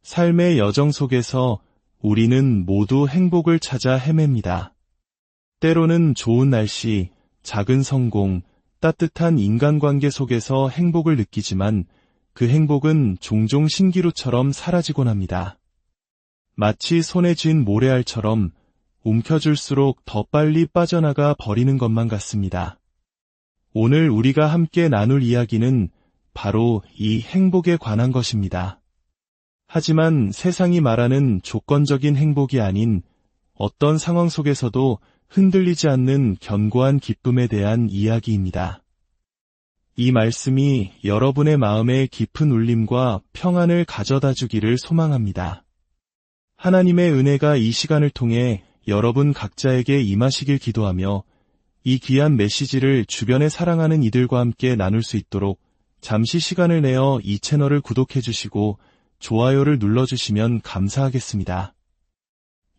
삶의 여정 속에서 우리는 모두 행복을 찾아 헤맵니다. 때로는 좋은 날씨, 작은 성공, 따뜻한 인간관계 속에서 행복을 느끼지만 그 행복은 종종 신기루처럼 사라지곤 합니다. 마치 손에 쥔 모래알처럼 움켜쥘수록 더 빨리 빠져나가 버리는 것만 같습니다. 오늘 우리가 함께 나눌 이야기는 바로 이 행복에 관한 것입니다. 하지만 세상이 말하는 조건적인 행복이 아닌 어떤 상황 속에서도 흔들리지 않는 견고한 기쁨에 대한 이야기입니다. 이 말씀이 여러분의 마음에 깊은 울림과 평안을 가져다 주기를 소망합니다. 하나님의 은혜가 이 시간을 통해 여러분 각자에게 임하시길 기도하며 이 귀한 메시지를 주변에 사랑하는 이들과 함께 나눌 수 있도록 잠시 시간을 내어 이 채널을 구독해 주시고 좋아요를 눌러주시면 감사하겠습니다.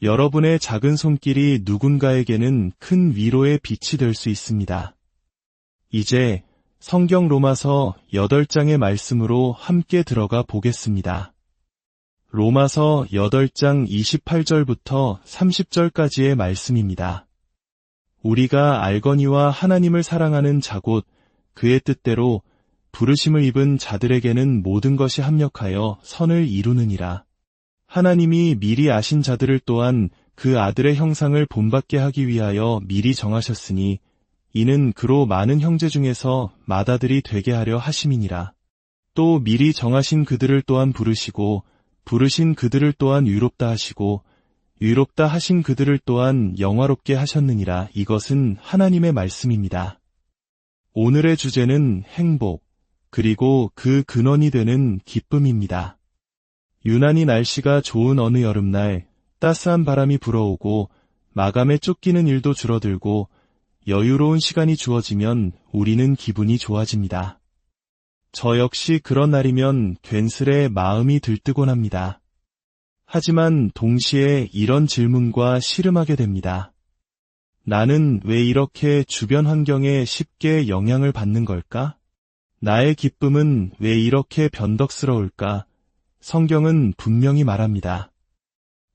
여러분의 작은 손길이 누군가에게는 큰 위로의 빛이 될 수 있습니다. 이제 성경 로마서 8장의 말씀으로 함께 들어가 보겠습니다. 로마서 8장 28절부터 30절까지의 말씀입니다. 우리가 알거니와 하나님을 사랑하는 자 곧 그의 뜻대로 부르심을 입은 자들에게는 모든 것이 합력하여 선을 이루느니라. 하나님이 미리 아신 자들을 또한 그 아들의 형상을 본받게 하기 위하여 미리 정하셨으니 이는 그로 많은 형제 중에서 맏아들이 되게 하려 하심이니라. 또 미리 정하신 그들을 또한 부르시고 부르신 그들을 또한 의롭다 하시고 의롭다 하신 그들을 또한 영화롭게 하셨느니라. 이것은 하나님의 말씀입니다. 오늘의 주제는 행복, 그리고 그 근원이 되는 기쁨입니다. 유난히 날씨가 좋은 어느 여름날 따스한 바람이 불어오고 마감에 쫓기는 일도 줄어들고 여유로운 시간이 주어지면 우리는 기분이 좋아집니다. 저 역시 그런 날이면 괜스레 마음이 들뜨곤 합니다. 하지만 동시에 이런 질문과 씨름하게 됩니다. 나는 왜 이렇게 주변 환경에 쉽게 영향을 받는 걸까? 나의 기쁨은 왜 이렇게 변덕스러울까? 성경은 분명히 말합니다.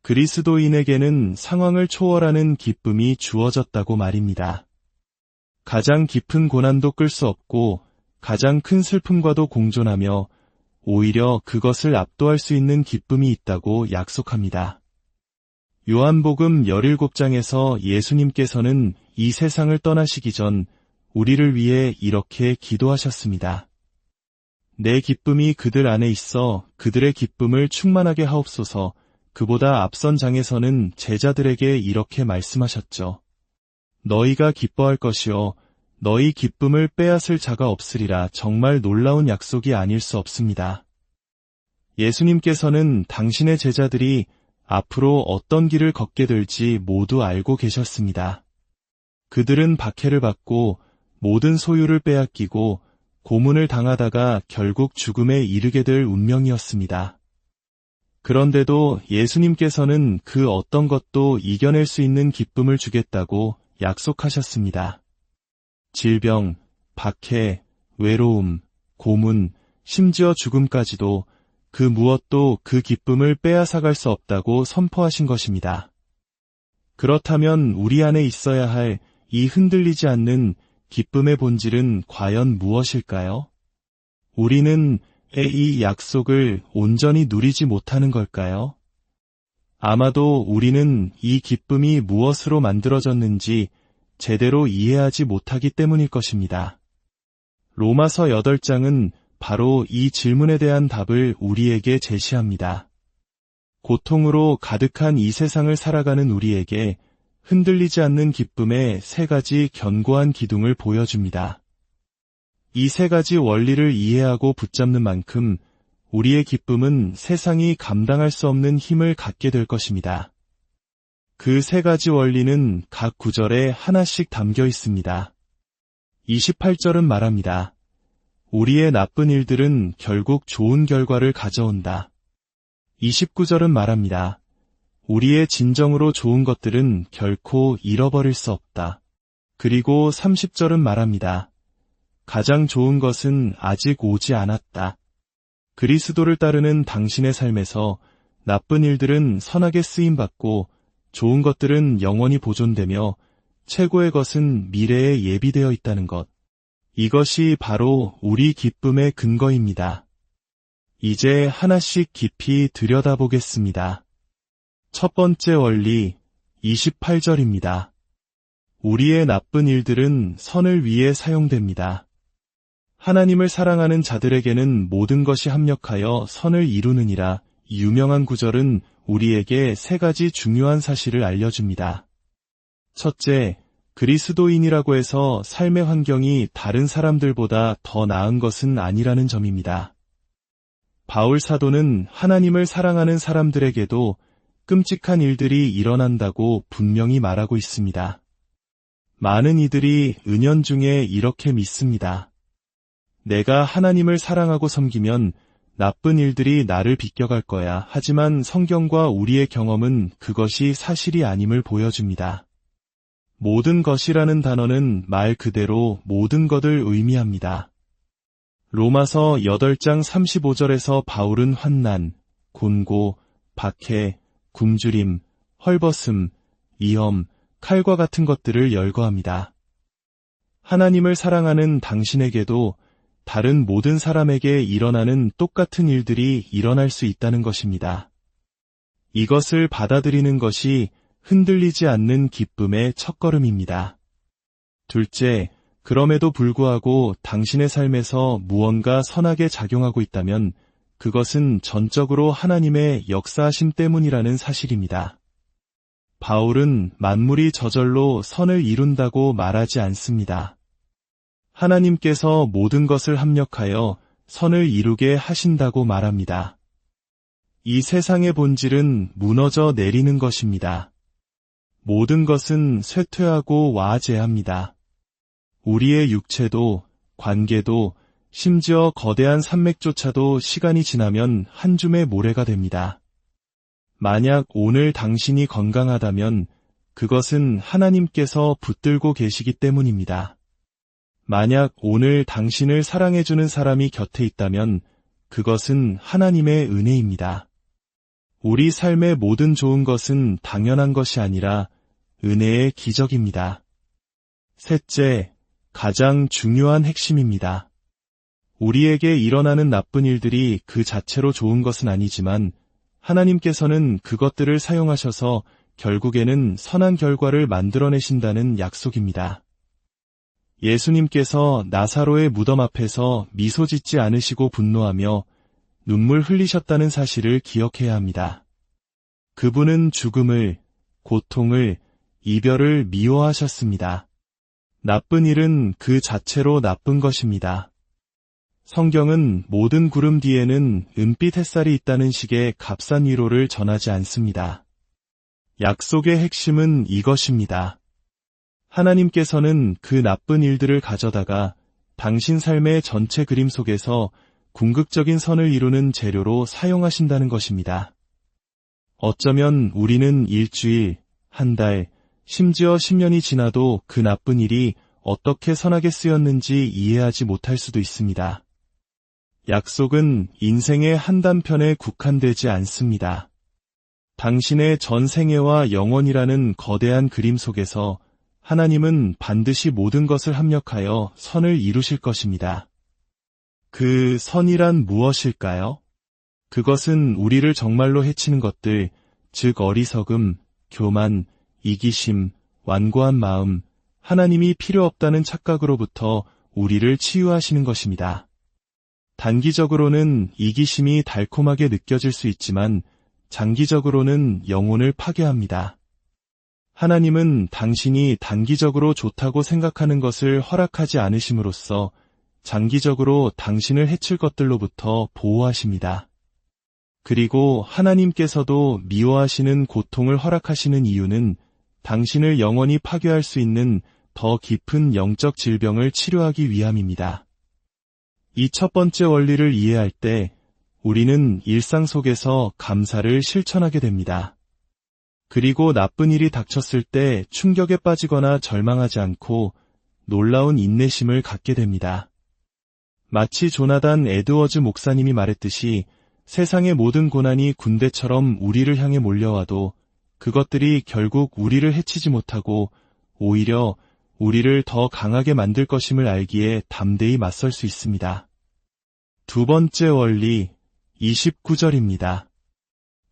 그리스도인에게는 상황을 초월하는 기쁨이 주어졌다고 말입니다. 가장 깊은 고난도 끌 수 없고 가장 큰 슬픔과도 공존하며 오히려 그것을 압도할 수 있는 기쁨이 있다고 약속합니다. 요한복음 17장에서 예수님께서는 이 세상을 떠나시기 전 우리를 위해 이렇게 기도하셨습니다. 내 기쁨이 그들 안에 있어 그들의 기쁨을 충만하게 하옵소서. 그보다 앞선 장에서는 제자들에게 이렇게 말씀하셨죠. 너희가 기뻐할 것이요 너희 기쁨을 빼앗을 자가 없으리라. 정말 놀라운 약속이 아닐 수 없습니다. 예수님께서는 당신의 제자들이 앞으로 어떤 길을 걷게 될지 모두 알고 계셨습니다. 그들은 박해를 받고 모든 소유를 빼앗기고 고문을 당하다가 결국 죽음에 이르게 될 운명이었습니다. 그런데도 예수님께서는 그 어떤 것도 이겨낼 수 있는 기쁨을 주겠다고 약속하셨습니다. 질병, 박해, 외로움, 고문, 심지어 죽음까지도 그 무엇도 그 기쁨을 빼앗아갈 수 없다고 선포하신 것입니다. 그렇다면 우리 안에 있어야 할 이 흔들리지 않는 기쁨의 본질은 과연 무엇일까요? 우리는 이 약속을 온전히 누리지 못하는 걸까요? 아마도 우리는 이 기쁨이 무엇으로 만들어졌는지 제대로 이해하지 못하기 때문일 것입니다. 로마서 8장은 바로 이 질문에 대한 답을 우리에게 제시합니다. 고통으로 가득한 이 세상을 살아가는 우리에게 흔들리지 않는 기쁨의 3가지 견고한 기둥을 보여줍니다. 이 3가지 원리를 이해하고 붙잡는 만큼 우리의 기쁨은 세상이 감당할 수 없는 힘을 갖게 될 것입니다. 그 3가지 원리는 각 구절에 하나씩 담겨 있습니다. 28절은 말합니다. 우리의 나쁜 일들은 결국 좋은 결과를 가져온다. 29절은 말합니다. 우리의 진정으로 좋은 것들은 결코 잃어버릴 수 없다. 그리고 30절은 말합니다. 가장 좋은 것은 아직 오지 않았다. 그리스도를 따르는 당신의 삶에서 나쁜 일들은 선하게 쓰임받고 좋은 것들은 영원히 보존되며 최고의 것은 미래에 예비되어 있다는 것. 이것이 바로 우리 기쁨의 근거입니다. 이제 하나씩 깊이 들여다보겠습니다. 첫 번째 원리, 28절입니다. 우리의 나쁜 일들은 선을 위해 사용됩니다. 하나님을 사랑하는 자들에게는 모든 것이 합력하여 선을 이루느니라. 이 유명한 구절은 우리에게 세 가지 중요한 사실을 알려줍니다. 첫째, 그리스도인이라고 해서 삶의 환경이 다른 사람들보다 더 나은 것은 아니라는 점입니다. 바울 사도는 하나님을 사랑하는 사람들에게도 끔찍한 일들이 일어난다고 분명히 말하고 있습니다. 많은 이들이 은연중에 이렇게 믿습니다. 내가 하나님을 사랑하고 섬기면 나쁜 일들이 나를 비껴갈 거야. 하지만 성경과 우리의 경험은 그것이 사실이 아님을 보여줍니다. 모든 것이라는 단어는 말 그대로 모든 것을 의미합니다. 로마서 8장 35절에서 바울은 환난, 곤고, 박해, 굶주림, 헐벗음, 위험, 칼과 같은 것들을 열거합니다. 하나님을 사랑하는 당신에게도 다른 모든 사람에게 일어나는 똑같은 일들이 일어날 수 있다는 것입니다. 이것을 받아들이는 것이 흔들리지 않는 기쁨의 첫걸음입니다. 둘째, 그럼에도 불구하고 당신의 삶에서 무언가 선하게 작용하고 있다면 그것은 전적으로 하나님의 역사하심 때문이라는 사실입니다. 바울은 만물이 저절로 선을 이룬다고 말하지 않습니다. 하나님께서 모든 것을 합력하여 선을 이루게 하신다고 말합니다. 이 세상의 본질은 무너져 내리는 것입니다. 모든 것은 쇠퇴하고 와제합니다. 우리의 육체도, 관계도, 심지어 거대한 산맥조차도 시간이 지나면 한 줌의 모래가 됩니다. 만약 오늘 당신이 건강하다면 그것은 하나님께서 붙들고 계시기 때문입니다. 만약 오늘 당신을 사랑해주는 사람이 곁에 있다면 그것은 하나님의 은혜입니다. 우리 삶의 모든 좋은 것은 당연한 것이 아니라 은혜의 기적입니다. 셋째, 가장 중요한 핵심입니다. 우리에게 일어나는 나쁜 일들이 그 자체로 좋은 것은 아니지만 하나님께서는 그것들을 사용하셔서 결국에는 선한 결과를 만들어내신다는 약속입니다. 예수님께서 나사로의 무덤 앞에서 미소 짓지 않으시고 분노하며 눈물 흘리셨다는 사실을 기억해야 합니다. 그분은 죽음을, 고통을, 이별을 미워하셨습니다. 나쁜 일은 그 자체로 나쁜 것입니다. 성경은 모든 구름 뒤에는 은빛 햇살이 있다는 식의 값싼 위로를 전하지 않습니다. 약속의 핵심은 이것입니다. 하나님께서는 그 나쁜 일들을 가져다가 당신 삶의 전체 그림 속에서 궁극적인 선을 이루는 재료로 사용하신다는 것입니다. 어쩌면 우리는 일주일, 한 달, 심지어 10년이 지나도 그 나쁜 일이 어떻게 선하게 쓰였는지 이해하지 못할 수도 있습니다. 약속은 인생의 한 단편에 국한되지 않습니다. 당신의 전 생애와 영원이라는 거대한 그림 속에서 하나님은 반드시 모든 것을 합력하여 선을 이루실 것입니다. 그 선이란 무엇일까요? 그것은 우리를 정말로 해치는 것들, 즉 어리석음, 교만, 이기심, 완고한 마음, 하나님이 필요 없다는 착각으로부터 우리를 치유하시는 것입니다. 단기적으로는 이기심이 달콤하게 느껴질 수 있지만 장기적으로는 영혼을 파괴합니다. 하나님은 당신이 단기적으로 좋다고 생각하는 것을 허락하지 않으심으로써 장기적으로 당신을 해칠 것들로부터 보호하십니다. 그리고 하나님께서도 미워하시는 고통을 허락하시는 이유는 당신을 영원히 파괴할 수 있는 더 깊은 영적 질병을 치료하기 위함입니다. 이 첫 번째 원리를 이해할 때 우리는 일상 속에서 감사를 실천하게 됩니다. 그리고 나쁜 일이 닥쳤을 때 충격에 빠지거나 절망하지 않고 놀라운 인내심을 갖게 됩니다. 마치 조나단 에드워즈 목사님이 말했듯이 세상의 모든 고난이 군대처럼 우리를 향해 몰려와도 그것들이 결국 우리를 해치지 못하고 오히려 우리를 더 강하게 만들 것임을 알기에 담대히 맞설 수 있습니다. 두 번째 원리, 29절입니다.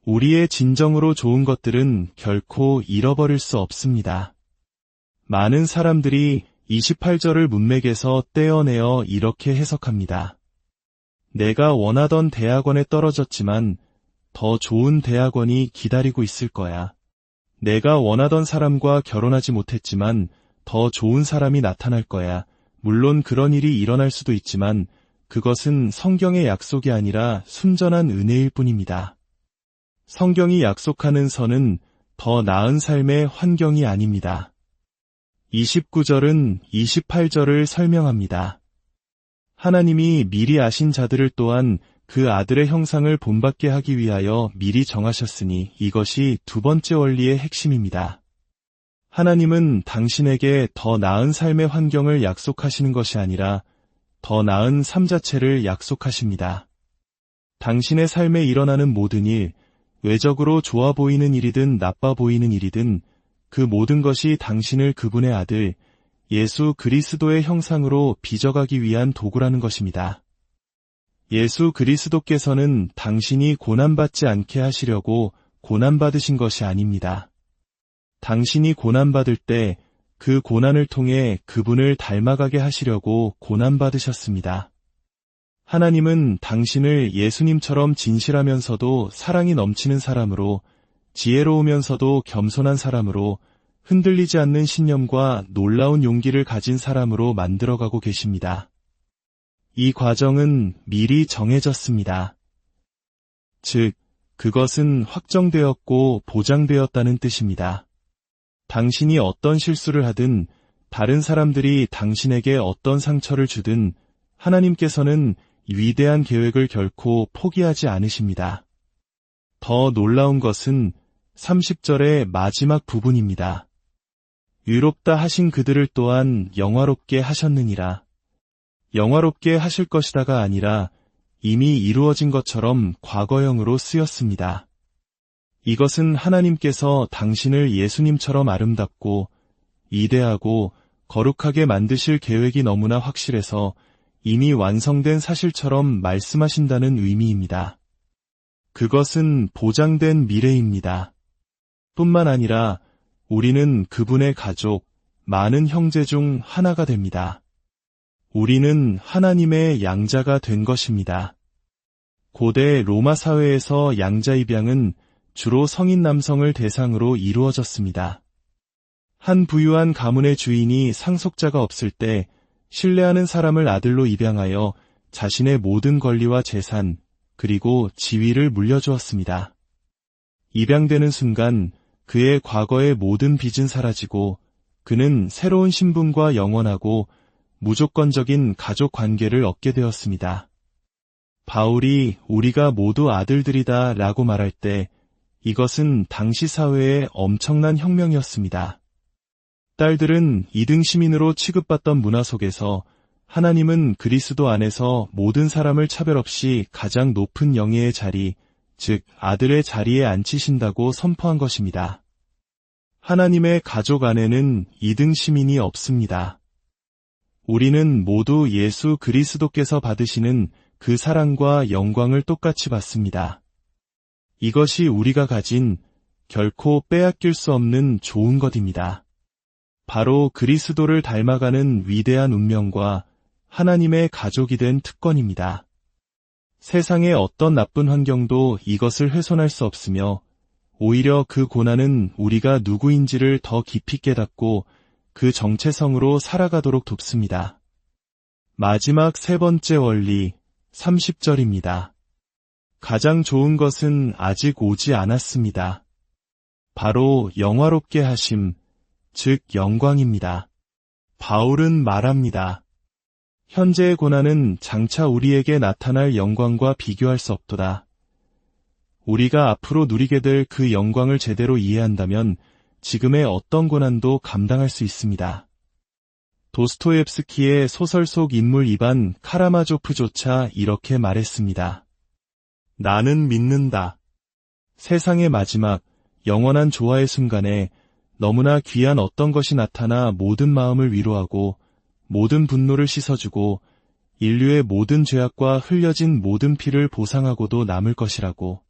우리의 진정으로 좋은 것들은 결코 잃어버릴 수 없습니다. 많은 사람들이 28절을 문맥에서 떼어내어 이렇게 해석합니다. 내가 원하던 대학원에 떨어졌지만 더 좋은 대학원이 기다리고 있을 거야. 내가 원하던 사람과 결혼하지 못했지만 더 좋은 사람이 나타날 거야. 물론 그런 일이 일어날 수도 있지만 그것은 성경의 약속이 아니라 순전한 은혜일 뿐입니다. 성경이 약속하는 선은 더 나은 삶의 환경이 아닙니다. 29절은 28절을 설명합니다. 하나님이 미리 아신 자들을 또한 그 아들의 형상을 본받게 하기 위하여 미리 정하셨으니 이것이 두 번째 원리의 핵심입니다. 하나님은 당신에게 더 나은 삶의 환경을 약속하시는 것이 아니라 더 나은 삶 자체를 약속하십니다. 당신의 삶에 일어나는 모든 일, 외적으로 좋아 보이는 일이든 나빠 보이는 일이든 그 모든 것이 당신을 그분의 아들, 예수 그리스도의 형상으로 빚어가기 위한 도구라는 것입니다. 예수 그리스도께서는 당신이 고난받지 않게 하시려고 고난받으신 것이 아닙니다. 당신이 고난받을 때 그 고난을 통해 그분을 닮아가게 하시려고 고난받으셨습니다. 하나님은 당신을 예수님처럼 진실하면서도 사랑이 넘치는 사람으로, 지혜로우면서도 겸손한 사람으로, 흔들리지 않는 신념과 놀라운 용기를 가진 사람으로 만들어가고 계십니다. 이 과정은 미리 정해졌습니다. 즉, 그것은 확정되었고 보장되었다는 뜻입니다. 당신이 어떤 실수를 하든, 다른 사람들이 당신에게 어떤 상처를 주든, 하나님께서는 위대한 계획을 결코 포기하지 않으십니다. 더 놀라운 것은 30절의 마지막 부분입니다. 의롭다 하신 그들을 또한 영화롭게 하셨느니라. 영화롭게 하실 것이다가 아니라 이미 이루어진 것처럼 과거형으로 쓰였습니다. 이것은 하나님께서 당신을 예수님처럼 아름답고 위대하고 거룩하게 만드실 계획이 너무나 확실해서 이미 완성된 사실처럼 말씀하신다는 의미입니다. 그것은 보장된 미래입니다. 뿐만 아니라 우리는 그분의 가족, 많은 형제 중 하나가 됩니다. 우리는 하나님의 양자가 된 것입니다. 고대 로마 사회에서 양자 입양은 주로 성인 남성을 대상으로 이루어졌습니다. 한 부유한 가문의 주인이 상속자가 없을 때 신뢰하는 사람을 아들로 입양하여 자신의 모든 권리와 재산, 그리고 지위를 물려주었습니다. 입양되는 순간 그의 과거의 모든 빚은 사라지고 그는 새로운 신분과 영원하고 무조건적인 가족 관계를 얻게 되었습니다. 바울이 우리가 모두 아들들이다 라고 말할 때 이것은 당시 사회의 엄청난 혁명이었습니다. 딸들은 2등 시민으로 취급받던 문화 속에서 하나님은 그리스도 안에서 모든 사람을 차별 없이 가장 높은 영예의 자리, 즉 아들의 자리에 앉히신다고 선포한 것입니다. 하나님의 가족 안에는 2등 시민이 없습니다. 우리는 모두 예수 그리스도께서 받으시는 그 사랑과 영광을 똑같이 받습니다. 이것이 우리가 가진 결코 빼앗길 수 없는 좋은 것입니다. 바로 그리스도를 닮아가는 위대한 운명과 하나님의 가족이 된 특권입니다. 세상의 어떤 나쁜 환경도 이것을 훼손할 수 없으며 오히려 그 고난은 우리가 누구인지를 더 깊이 깨닫고 그 정체성으로 살아가도록 돕습니다. 마지막 세 번째 원리, 30절입니다. 가장 좋은 것은 아직 오지 않았습니다. 바로 영화롭게 하심, 즉 영광입니다. 바울은 말합니다. 현재의 고난은 장차 우리에게 나타날 영광과 비교할 수 없도다. 우리가 앞으로 누리게 될 그 영광을 제대로 이해한다면 지금의 어떤 고난도 감당할 수 있습니다. 도스토옙스키의 소설 속 인물 이반 카라마조프조차 이렇게 말했습니다. 나는 믿는다. 세상의 마지막, 영원한 조화의 순간에 너무나 귀한 어떤 것이 나타나 모든 마음을 위로하고 모든 분노를 씻어주고 인류의 모든 죄악과 흘려진 모든 피를 보상하고도 남을 것이라고.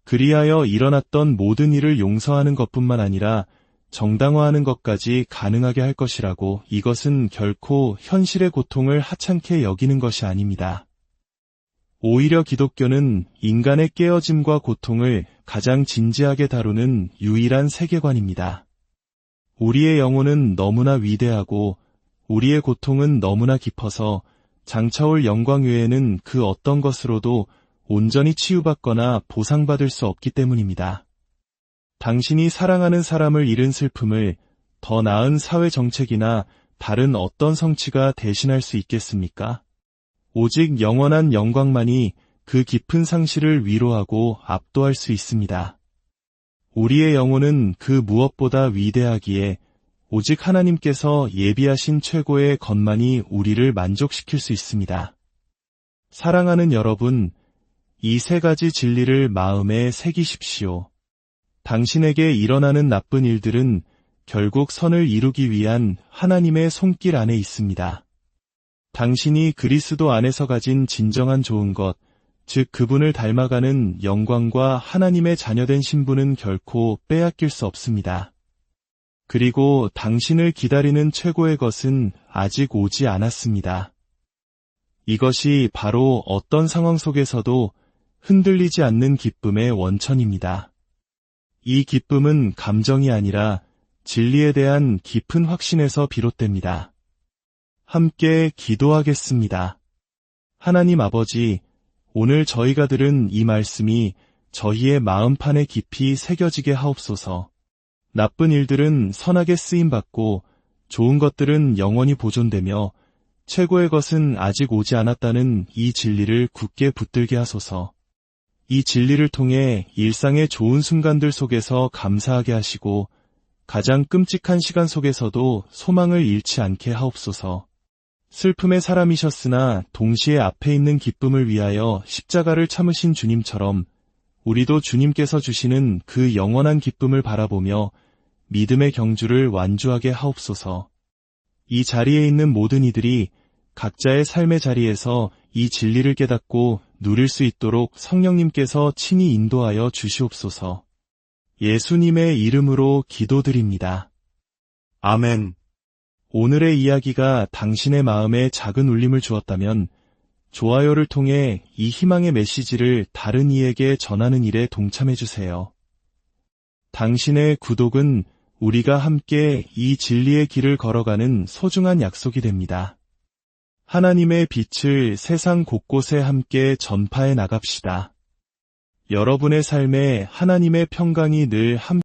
그리하여 일어났던 모든 일을 용서하는 것뿐만 아니라 정당화하는 것까지 가능하게 할 것이라고. 이것은 결코 현실의 고통을 하찮게 여기는 것이 아닙니다. 오히려 기독교는 인간의 깨어짐과 고통을 가장 진지하게 다루는 유일한 세계관입니다. 우리의 영혼은 너무나 위대하고 우리의 고통은 너무나 깊어서 장차올 영광 외에는 그 어떤 것으로도 온전히 치유받거나 보상받을 수 없기 때문입니다. 당신이 사랑하는 사람을 잃은 슬픔을 더 나은 사회 정책이나 다른 어떤 성취가 대신할 수 있겠습니까? 오직 영원한 영광만이 그 깊은 상실을 위로하고 압도할 수 있습니다. 우리의 영혼은 그 무엇보다 위대하기에 오직 하나님께서 예비하신 최고의 것만이 우리를 만족시킬 수 있습니다. 사랑하는 여러분, 이 세 가지 진리를 마음에 새기십시오. 당신에게 일어나는 나쁜 일들은 결국 선을 이루기 위한 하나님의 손길 안에 있습니다. 당신이 그리스도 안에서 가진 진정한 좋은 것, 즉 그분을 닮아가는 영광과 하나님의 자녀된 신분은 결코 빼앗길 수 없습니다. 그리고 당신을 기다리는 최고의 것은 아직 오지 않았습니다. 이것이 바로 어떤 상황 속에서도 흔들리지 않는 기쁨의 원천입니다. 이 기쁨은 감정이 아니라 진리에 대한 깊은 확신에서 비롯됩니다. 함께 기도하겠습니다. 하나님 아버지, 오늘 저희가 들은 이 말씀이 저희의 마음판에 깊이 새겨지게 하옵소서. 나쁜 일들은 선하게 쓰임받고 좋은 것들은 영원히 보존되며 최고의 것은 아직 오지 않았다는 이 진리를 굳게 붙들게 하소서. 이 진리를 통해 일상의 좋은 순간들 속에서 감사하게 하시고 가장 끔찍한 시간 속에서도 소망을 잃지 않게 하옵소서. 슬픔의 사람이셨으나 동시에 앞에 있는 기쁨을 위하여 십자가를 참으신 주님처럼 우리도 주님께서 주시는 그 영원한 기쁨을 바라보며 믿음의 경주를 완주하게 하옵소서. 이 자리에 있는 모든 이들이 각자의 삶의 자리에서 이 진리를 깨닫고 누릴 수 있도록 성령님께서 친히 인도하여 주시옵소서. 예수님의 이름으로 기도드립니다. 아멘. 오늘의 이야기가 당신의 마음에 작은 울림을 주었다면 좋아요를 통해 이 희망의 메시지를 다른 이에게 전하는 일에 동참해주세요. 당신의 구독은 우리가 함께 이 진리의 길을 걸어가는 소중한 약속이 됩니다. 하나님의 빛을 세상 곳곳에 함께 전파해 나갑시다. 여러분의 삶에 하나님의 평강이 늘 함께